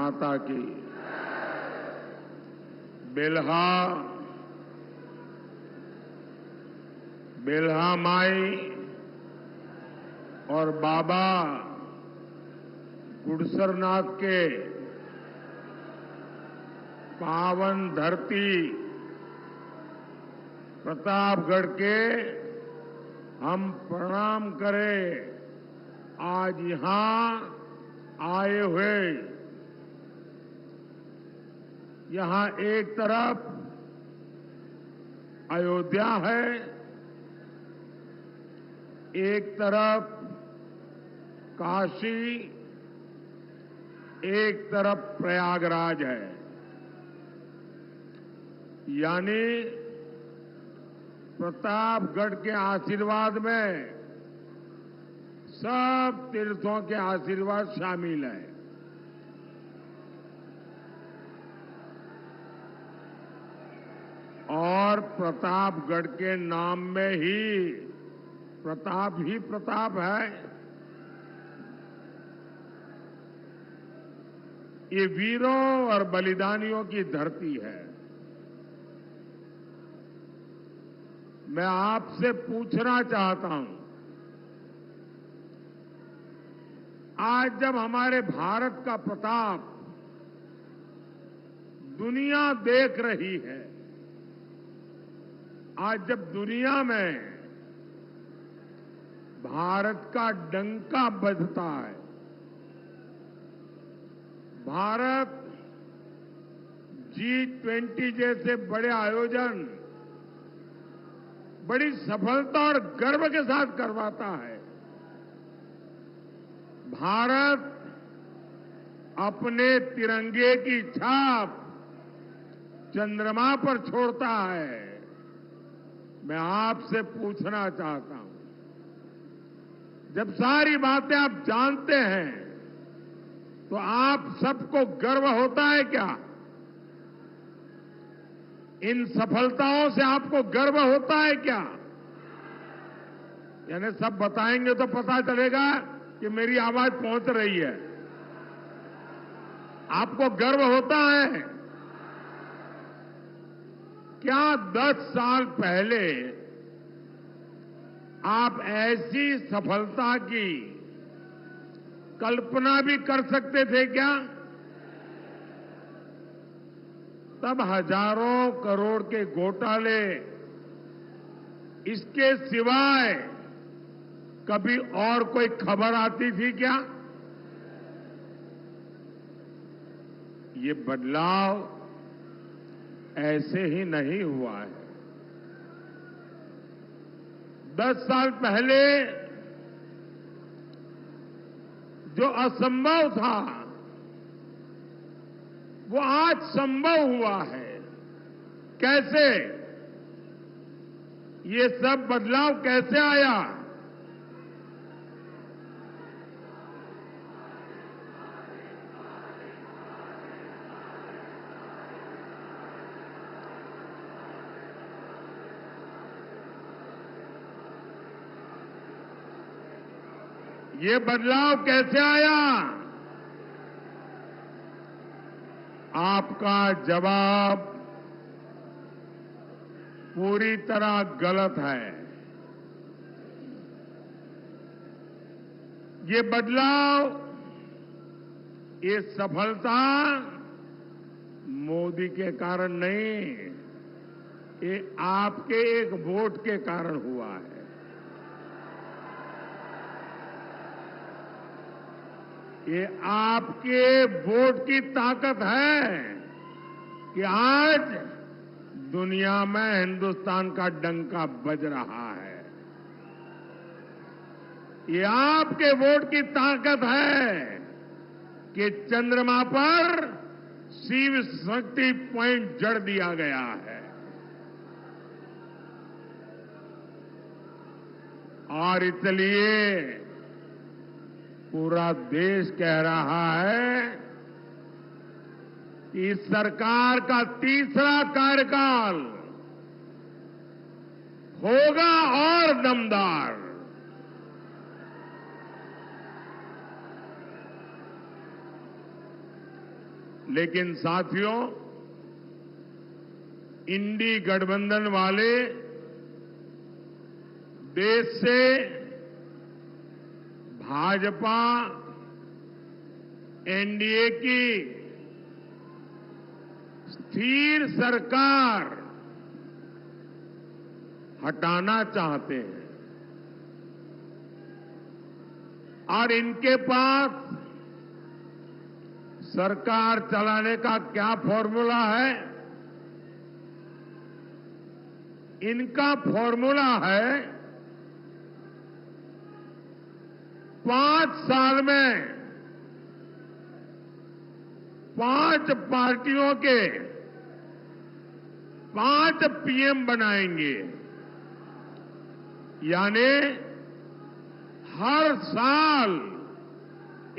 माता की। बेल्हा माई और बाबा गुडसरनाथ के पावन धरती प्रतापगढ़ के हम प्रणाम करें। आज यहां आए हुए, यहां एक तरफ अयोध्या है, एक तरफ काशी, एक तरफ प्रयागराज है। यानी प्रतापगढ़ के आशीर्वाद में सब तीर्थों के आशीर्वाद शामिल है। और प्रतापगढ़ के नाम में ही प्रताप है। ये वीरों और बलिदानियों की धरती है। मैं आपसे पूछना चाहता हूं, आज जब हमारे भारत का प्रताप दुनिया देख रही है, आज जब दुनिया में भारत का डंका बजता है, भारत G20 जैसे बड़े आयोजन बड़ी सफलता और गर्व के साथ करवाता है, भारत अपने तिरंगे की छाप चंद्रमा पर छोड़ता है। मैं आपसे पूछना चाहता हूं, जब सारी बातें आप जानते हैं तो आप सबको गर्व होता है क्या? इन सफलताओं से आपको गर्व होता है क्या? यानी सब बताएंगे तो पता चलेगा कि मेरी आवाज पहुंच रही है। आपको गर्व होता है क्या? 10 साल पहले आप ऐसी सफलता की कल्पना भी कर सकते थे क्या? तब हजारों करोड़ के घोटाले, इसके सिवाय कभी और कोई खबर आती थी क्या? ये बदलाव ऐसे ही नहीं हुआ है। 10 साल पहले जो असंभव था वो आज संभव हुआ है। कैसे? ये सब बदलाव कैसे आया? ये बदलाव कैसे आया? आपका जवाब पूरी तरह गलत है। ये बदलाव, ये सफलता मोदी के कारण नहीं, ये आपके एक वोट के कारण हुआ है। ये आपके वोट की ताकत है कि आज दुनिया में हिंदुस्तान का डंका बज रहा है। ये आपके वोट की ताकत है कि चंद्रमा पर शिव शक्ति पॉइंट जड़ दिया गया है। और इसलिए पूरा देश कह रहा है कि इस सरकार का तीसरा कार्यकाल होगा और दमदार। लेकिन साथियों, इंडी गठबंधन वाले देश से भाजपा एनडीए की स्थिर सरकार हटाना चाहते हैं और इनके पास सरकार चलाने का क्या फॉर्मूला है? इनका फॉर्मूला है 5 साल में 5 पार्टियों के 5 पीएम बनाएंगे, यानी हर साल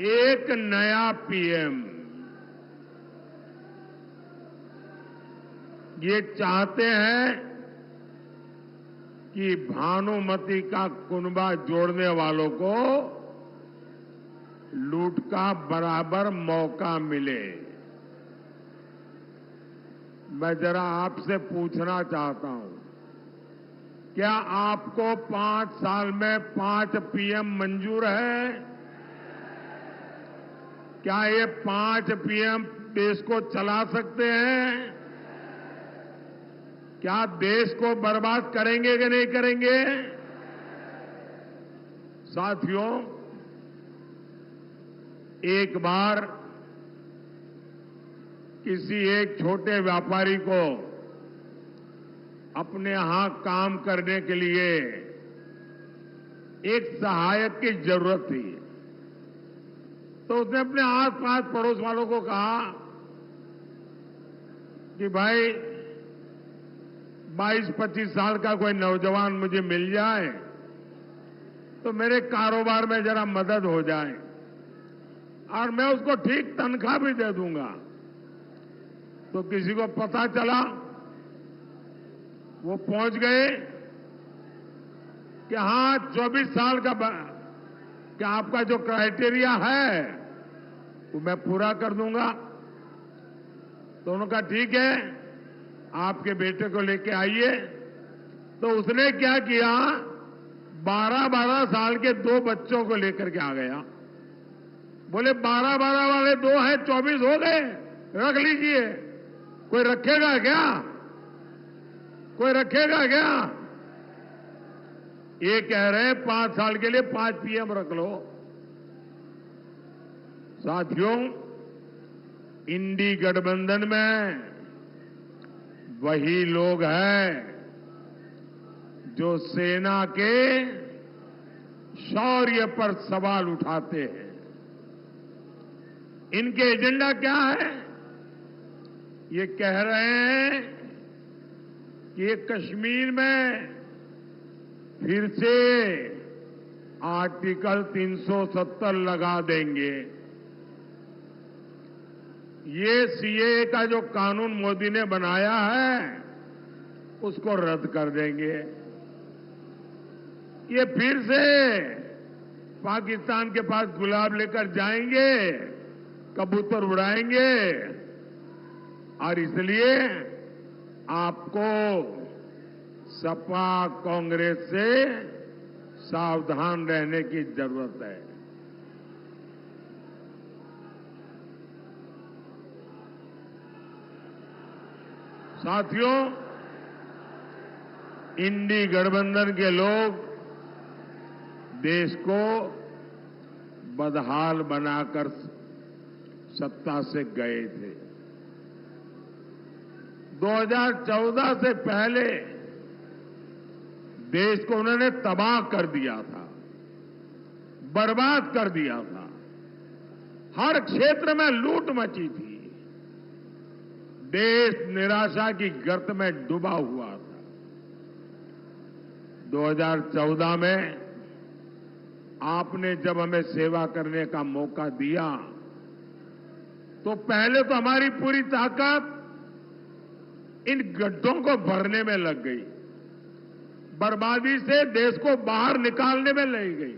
एक नया पीएम। ये चाहते हैं कि भानुमति का कुनबा जोड़ने वालों को लूट का बराबर मौका मिले। मैं जरा आपसे पूछना चाहता हूं, क्या आपको 5 साल में 5 पीएम मंजूर है? क्या ये 5 पीएम देश को चला सकते हैं? क्या देश को बर्बाद करेंगे कि नहीं करेंगे? साथियों, एक बार किसी एक छोटे व्यापारी को अपने यहां काम करने के लिए एक सहायक की जरूरत थी, तो उसने अपने आस-पास पड़ोस वालों को कहा कि भाई 22-25 साल का कोई नौजवान मुझे मिल जाए तो मेरे कारोबार में जरा मदद हो जाए और मैं उसको ठीक तनख्वाह भी दे दूंगा। तो किसी को पता चला, वो पहुंच गए कि हाँ 24 साल का क्या आपका जो क्राइटेरिया है वो मैं पूरा कर दूंगा। तो उन्होंने कहा ठीक है, आपके बेटे को लेके आइए। तो उसने क्या किया, 12-12 साल के 2 बच्चों को लेकर के आ गया। बोले 12-12 वाले 2 हैं, 24 हो गए, रख लीजिए। कोई रखेगा क्या? कोई रखेगा क्या? ये कह रहे हैं 5 साल के लिए 5 पीएम रख लो। साथियों, इंडी गठबंधन में वही लोग हैं जो सेना के शौर्य पर सवाल उठाते हैं। इनके एजेंडा क्या है? ये कह रहे हैं कि ये कश्मीर में फिर से आर्टिकल 370 लगा देंगे। ये सीएए का जो कानून मोदी ने बनाया है उसको रद्द कर देंगे। ये फिर से पाकिस्तान के पास गुलाब लेकर जाएंगे, कबूतर उड़ाएंगे। और इसलिए आपको सपा कांग्रेस से सावधान रहने की जरूरत है। साथियों, इंडी गठबंधन के लोग देश को बदहाल बनाकर सत्ता से गए थे। 2014 से पहले देश को उन्होंने तबाह कर दिया था, बर्बाद कर दिया था। हर क्षेत्र में लूट मची थी। देश निराशा की गर्त में डूबा हुआ था। 2014 में आपने जब हमें सेवा करने का मौका दिया तो पहले तो हमारी पूरी ताकत इन गड्ढों को भरने में लग गई, बर्बादी से देश को बाहर निकालने में लग गई।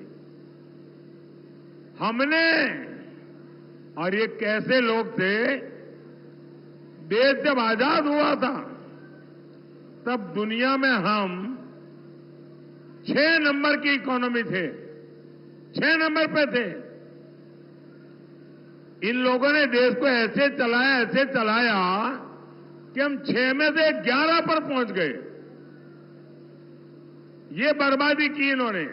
हमने, और ये कैसे लोग थे देश जब आजाद हुआ था तब दुनिया में हम 6 नंबर की इकोनॉमी थे, 6 नंबर पे थे। इन लोगों ने देश को ऐसे चलाया कि हम 6 में से 11 पर पहुंच गए। ये बर्बादी की इन्होंने।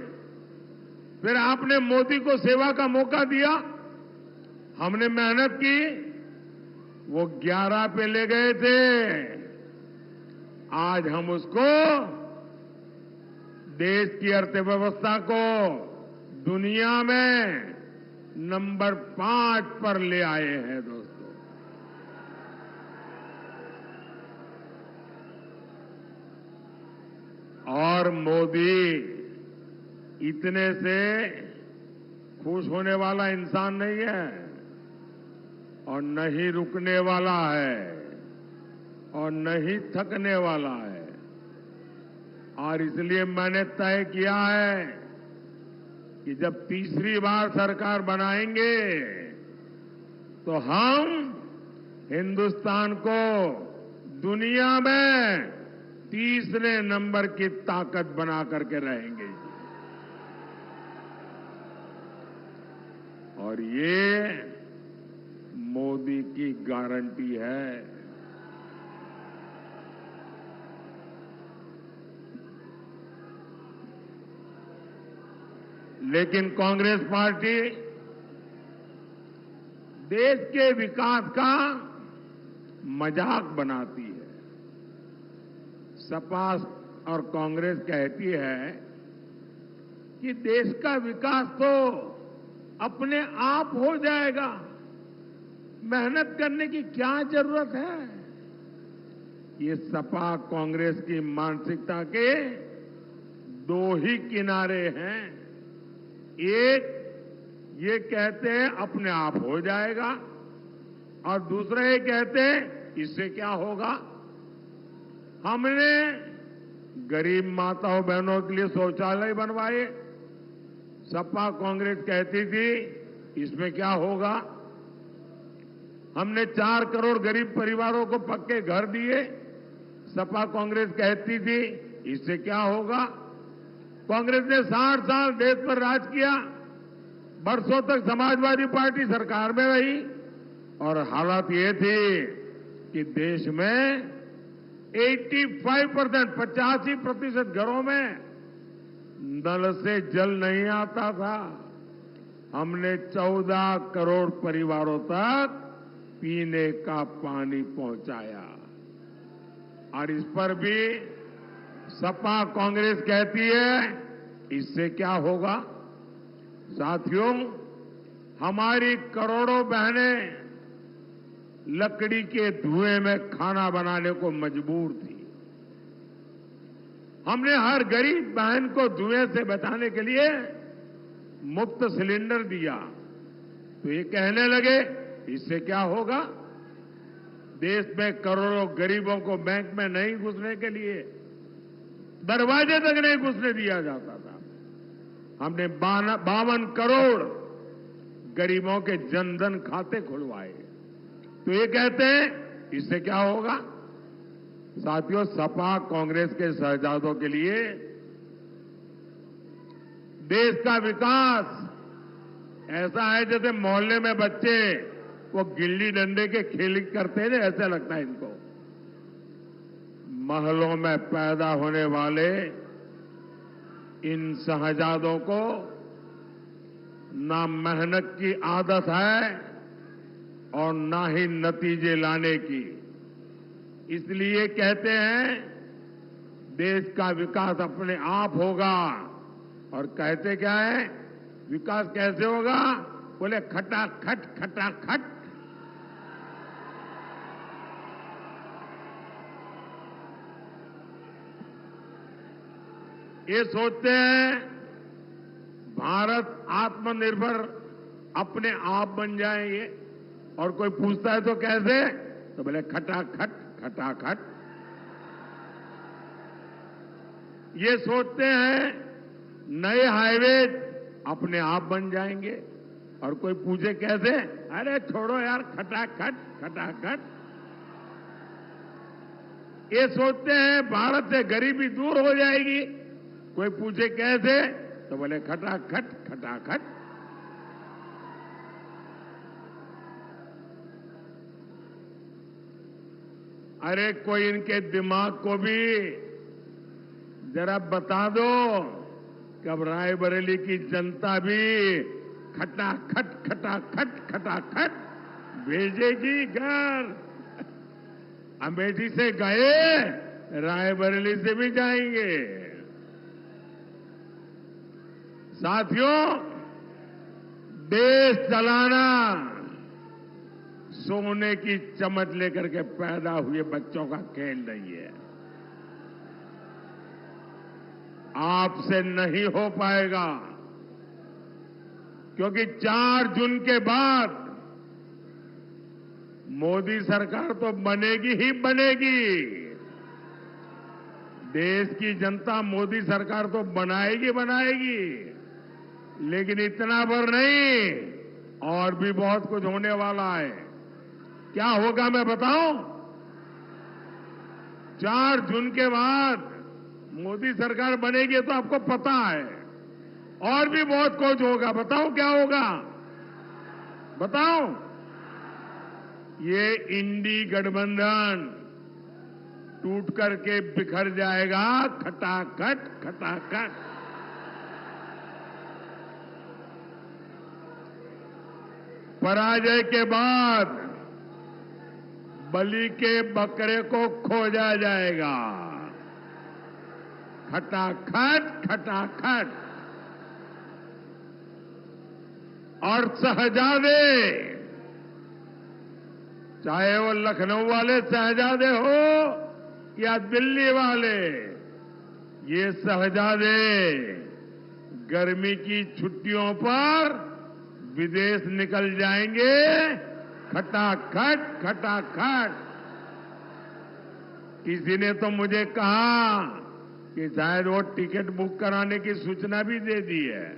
फिर आपने मोदी को सेवा का मौका दिया, हमने मेहनत की, वो 11 पे ले गए थे। आज हम उसको, देश की अर्थव्यवस्था को दुनिया में नंबर 5 पर ले आए हैं दोस्तों। और मोदी इतने से खुश होने वाला इंसान नहीं है और न ही रुकने वाला है और न ही थकने वाला है। और इसलिए मैंने तय किया है कि जब तीसरी बार सरकार बनाएंगे तो हम हिंदुस्तान को दुनिया में तीसरे नंबर की ताकत बना करके रहेंगे। और ये मोदी की गारंटी है। लेकिन कांग्रेस पार्टी देश के विकास का मजाक बनाती है। सपा और कांग्रेस कहती है कि देश का विकास तो अपने आप हो जाएगा, मेहनत करने की क्या जरूरत है। ये सपा कांग्रेस की मानसिकता के दो ही किनारे हैं। एक, ये कहते हैं अपने आप हो जाएगा, और दूसरा ये कहते हैं इससे क्या होगा। हमने गरीब माताओं बहनों के लिए शौचालय बनवाए, सपा कांग्रेस कहती थी इसमें क्या होगा। हमने 4 करोड़ गरीब परिवारों को पक्के घर दिए, सपा कांग्रेस कहती थी इससे क्या होगा। कांग्रेस ने 60 साल देश पर राज किया, बरसों तक समाजवादी पार्टी सरकार में रही, और हालत ये थी कि देश में 85%, 85% घरों में नल से जल नहीं आता था। हमने 14 करोड़ परिवारों तक पीने का पानी पहुंचाया, और इस पर भी सपा कांग्रेस कहती है इससे क्या होगा। साथियों, हमारी करोड़ों बहनें लकड़ी के धुएं में खाना बनाने को मजबूर थी। हमने हर गरीब बहन को धुएं से बचाने के लिए मुफ्त सिलेंडर दिया, तो ये कहने लगे इससे क्या होगा। देश में करोड़ों गरीबों को बैंक में नहीं घुसने के लिए दरवाजे तक नहीं घुसने दिया जाता था। हमने 52 करोड़ गरीबों के जनधन खाते खुलवाए, तो ये कहते हैं इससे क्या होगा। साथियों, सपा कांग्रेस के शहजादों के लिए देश का विकास ऐसा है जैसे मोहल्ले में बच्चे वो गिल्ली डंडे के खेल करते थे, ऐसा लगता है इनको। महलों में पैदा होने वाले इन शहजादों को ना मेहनत की आदत है और ना ही नतीजे लाने की। इसलिए कहते हैं देश का विकास अपने आप होगा, और कहते क्या है विकास कैसे होगा, बोले खटाखट खटाखट। ये सोचते हैं भारत आत्मनिर्भर अपने आप बन जाएंगे, और कोई पूछता है तो कैसे, तो बोले खटाखट खटाखट। ये सोचते हैं नए हाईवे अपने आप बन जाएंगे, और कोई पूछे कैसे, अरे छोड़ो यार खटाखट खटाखट। ये सोचते हैं भारत से गरीबी दूर हो जाएगी। कोई पूछे कैसे, तो बोले खटाखट खटाखट। अरे कोई इनके दिमाग को भी जरा बता दो कि अब रायबरेली की जनता भी खटाखट खटाखट खटाखट भेजेगी घर। अमेठी से गए, रायबरेली से भी जाएंगे। साथियों, देश चलाना सोने की चमच लेकर के पैदा हुए बच्चों का खेल नहीं है। आपसे नहीं हो पाएगा, क्योंकि 4 जून के बाद मोदी सरकार तो बनेगी ही बनेगी। देश की जनता मोदी सरकार तो बनाएगी बनाएगी, लेकिन इतना भर नहीं, और भी बहुत कुछ होने वाला है। क्या होगा मैं बताऊं? 4 जून के बाद मोदी सरकार बनेगी तो आपको पता है, और भी बहुत कुछ होगा। बताऊं क्या होगा? बताऊं? ये इंडी गठबंधन टूट करके बिखर जाएगा, खटाखट खटाखट। पराजय के बाद बलि के बकरे को खोजा जाएगा, खटाखट खटाखट। और शहजादे, चाहे वो लखनऊ वाले शहजादे हो या दिल्ली वाले, ये शहजादे गर्मी की छुट्टियों पर विदेश निकल जाएंगे, खटाखट खटाखट। किसी ने तो मुझे कहा कि शायद वो टिकट बुक कराने की सूचना भी दे दी है।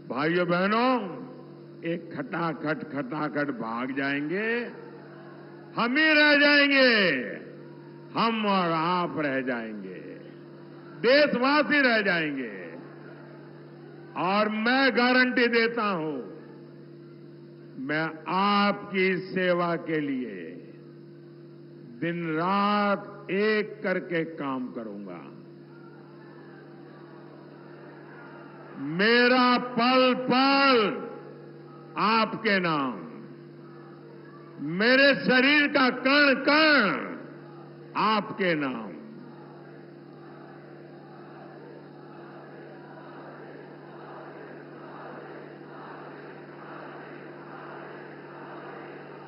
भाइयों बहनों, एक खटाखट खटाखट भाग जाएंगे, हम ही रह जाएंगे, हम और आप रह जाएंगे, देशवासी रह जाएंगे। और मैं गारंटी देता हूं, मैं आपकी सेवा के लिए दिन रात एक करके काम करूंगा। मेरा पल पल आपके नाम, मेरे शरीर का कण कण आपके नाम।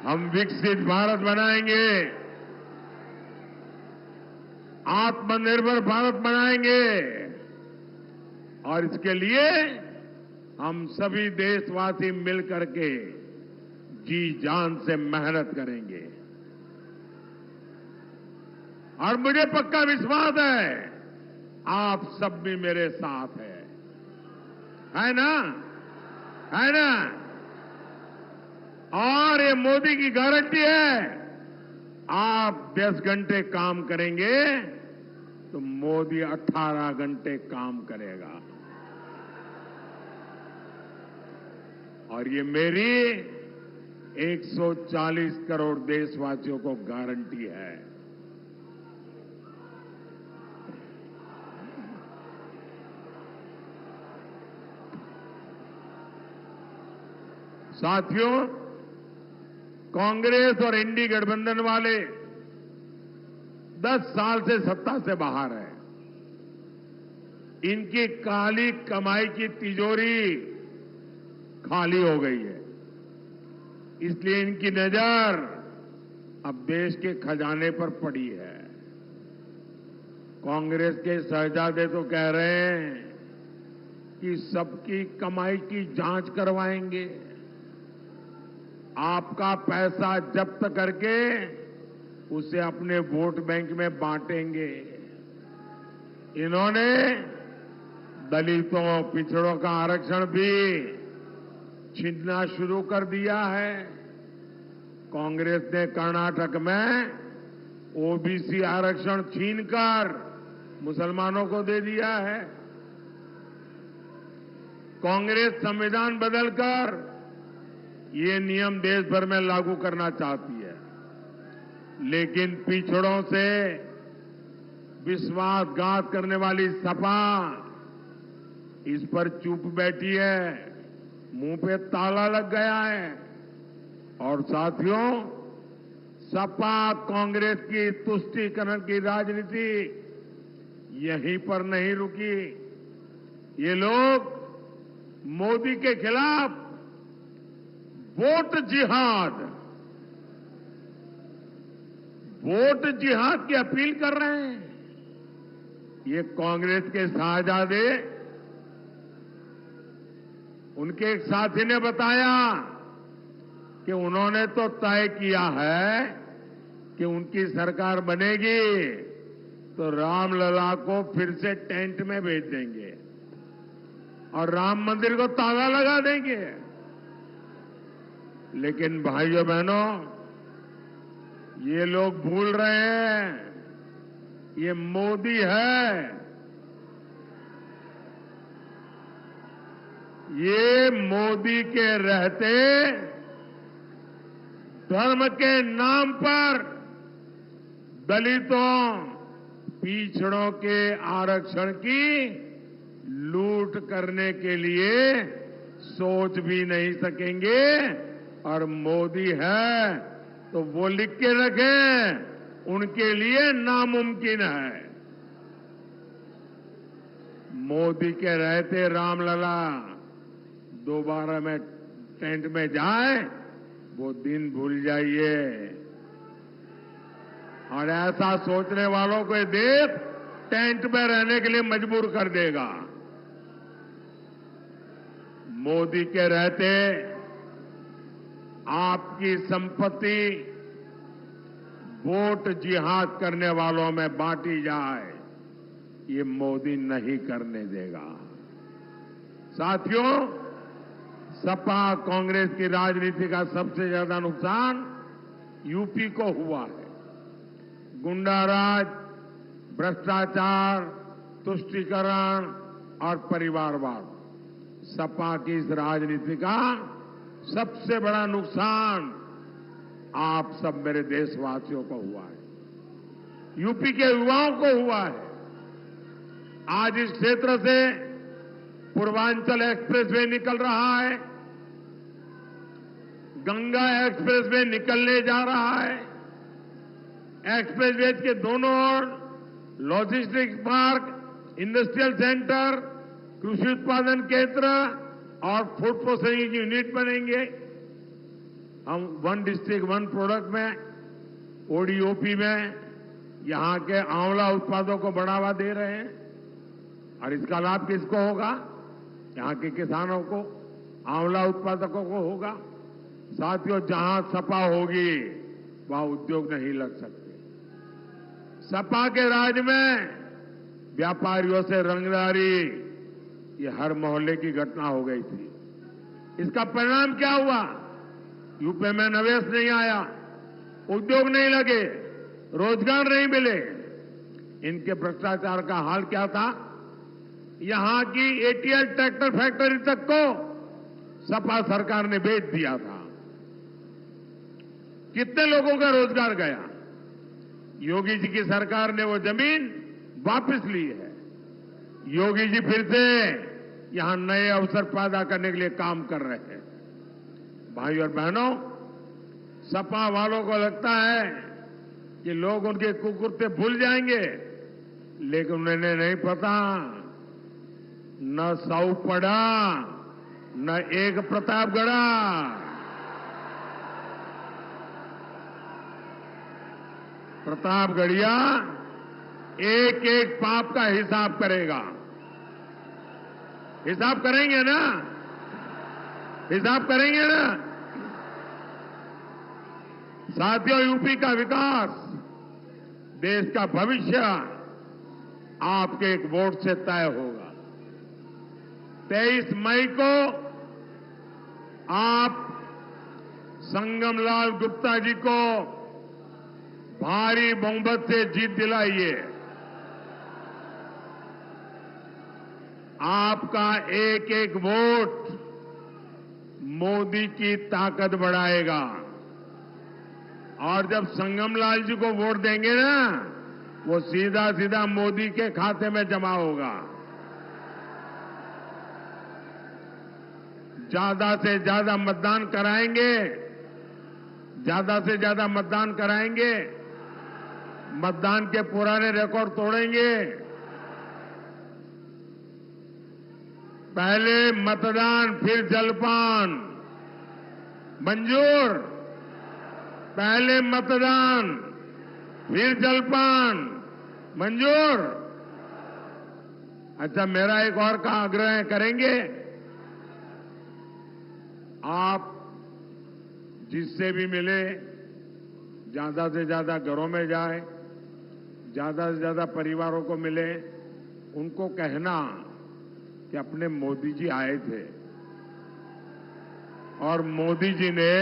हम विकसित भारत बनाएंगे, आत्मनिर्भर भारत बनाएंगे, और इसके लिए हम सभी देशवासी मिलकर के जी जान से मेहनत करेंगे। और मुझे पक्का विश्वास है, आप सब भी मेरे साथ है ना? है ना? और ये मोदी की गारंटी है, आप 10 घंटे काम करेंगे तो मोदी 18 घंटे काम करेगा। और ये मेरी 140 करोड़ देशवासियों को गारंटी है। साथियों, कांग्रेस और इंडी गठबंधन वाले 10 साल से सत्ता से बाहर है। इनकी काली कमाई की तिजोरी खाली हो गई है, इसलिए इनकी नजर अब देश के खजाने पर पड़ी है। कांग्रेस के शहजादे तो कह रहे हैं कि सबकी कमाई की जांच करवाएंगे, आपका पैसा जब्त करके उसे अपने वोट बैंक में बांटेंगे। इन्होंने दलितों, पिछड़ों का आरक्षण भी छीनना शुरू कर दिया है। कांग्रेस ने कर्नाटक में ओबीसी आरक्षण छीनकर मुसलमानों को दे दिया है। कांग्रेस संविधान बदलकर ये नियम देश भर में लागू करना चाहती है, लेकिन पिछड़ों से विश्वासघात करने वाली सपा इस पर चुप बैठी है, मुंह पे ताला लग गया है। और साथियों, सपा कांग्रेस की तुष्टीकरण की राजनीति यहीं पर नहीं रुकी। ये लोग मोदी के खिलाफ वोट जिहाद की अपील कर रहे हैं। ये कांग्रेस के शाहजादे, उनके एक साथी ने बताया कि उन्होंने तो तय किया है कि उनकी सरकार बनेगी तो रामलला को फिर से टेंट में भेज देंगे और राम मंदिर को ताला लगा देंगे। लेकिन भाइयों बहनों, ये लोग भूल रहे हैं, ये मोदी है, ये मोदी के रहते धर्म के नाम पर दलितों, पिछड़ों के आरक्षण की लूट करने के लिए सोच भी नहीं सकेंगे। और मोदी है तो वो लिख के रखें, उनके लिए नामुमकिन है। मोदी के रहते रामलला दोबारा में टेंट में जाए, वो दिन भूल जाइए। और ऐसा सोचने वालों को ये देश टेंट में रहने के लिए मजबूर कर देगा। मोदी के रहते आपकी संपत्ति वोट जिहाद करने वालों में बांटी जाए, ये मोदी नहीं करने देगा। साथियों, सपा कांग्रेस की राजनीति का सबसे ज्यादा नुकसान यूपी को हुआ है। गुंडाराज, भ्रष्टाचार, तुष्टीकरण और परिवारवाद, सपा की इस राजनीति का सबसे बड़ा नुकसान आप सब मेरे देशवासियों को हुआ है, यूपी के युवाओं को हुआ है। आज इस क्षेत्र से पूर्वांचल एक्सप्रेसवे निकल रहा है, गंगा एक्सप्रेसवे निकलने जा रहा है। एक्सप्रेसवे के दोनों ओर लॉजिस्टिक्स पार्क, इंडस्ट्रियल सेंटर, कृषि उत्पादन केंद्र और फूड प्रोसेसिंग यूनिट बनेंगे। हम वन डिस्ट्रिक्ट वन प्रोडक्ट में, ओडीओपी में यहां के आंवला उत्पादों को बढ़ावा दे रहे हैं। और इसका लाभ किसको होगा? यहां के किसानों को, आंवला उत्पादकों को होगा। साथियों, जहां सपा होगी वहां उद्योग नहीं लग सकते। सपा के राज में व्यापारियों से रंगदारी, ये हर मोहल्ले की घटना हो गई थी। इसका परिणाम क्या हुआ? यूपी में निवेश नहीं आया, उद्योग नहीं लगे, रोजगार नहीं मिले। इनके भ्रष्टाचार का हाल क्या था? यहां की एटीएल ट्रैक्टर फैक्ट्री तक को सपा सरकार ने बेच दिया था। कितने लोगों का रोजगार गया? योगी जी की सरकार ने वो जमीन वापस ली है। योगी जी फिर से यहां नए अवसर पैदा करने के लिए काम कर रहे हैं। भाई और बहनों, सपा वालों को लगता है कि लोग उनके कुकुरते भूल जाएंगे, लेकिन उन्हें नहीं पता, न साउ पड़ा न एक प्रतापगढ़ा। प्रतापगढ़िया एक एक पाप का हिसाब करेगा। हिसाब करेंगे ना? हिसाब करेंगे ना? साथियों, यूपी का विकास, देश का भविष्य आपके एक वोट से तय होगा। 23 मई को आप संगमलाल गुप्ता जी को भारी बहुमत से जीत दिलाइए। आपका एक एक वोट मोदी की ताकत बढ़ाएगा। और जब संगमलाल जी को वोट देंगे ना, वो सीधा सीधा मोदी के खाते में जमा होगा। ज्यादा से ज्यादा मतदान कराएंगे, ज्यादा से ज्यादा मतदान कराएंगे, मतदान के पुराने रिकॉर्ड तोड़ेंगे। पहले मतदान फिर जलपान, मंजूर? पहले मतदान फिर जलपान, मंजूर? अच्छा, मेरा एक और का आग्रह करेंगे, आप जिससे भी मिले ज्यादा से ज्यादा घरों में जाए, ज्यादा से ज्यादा परिवारों को मिले, उनको कहना कि अपने मोदी जी आए थे और मोदी जी ने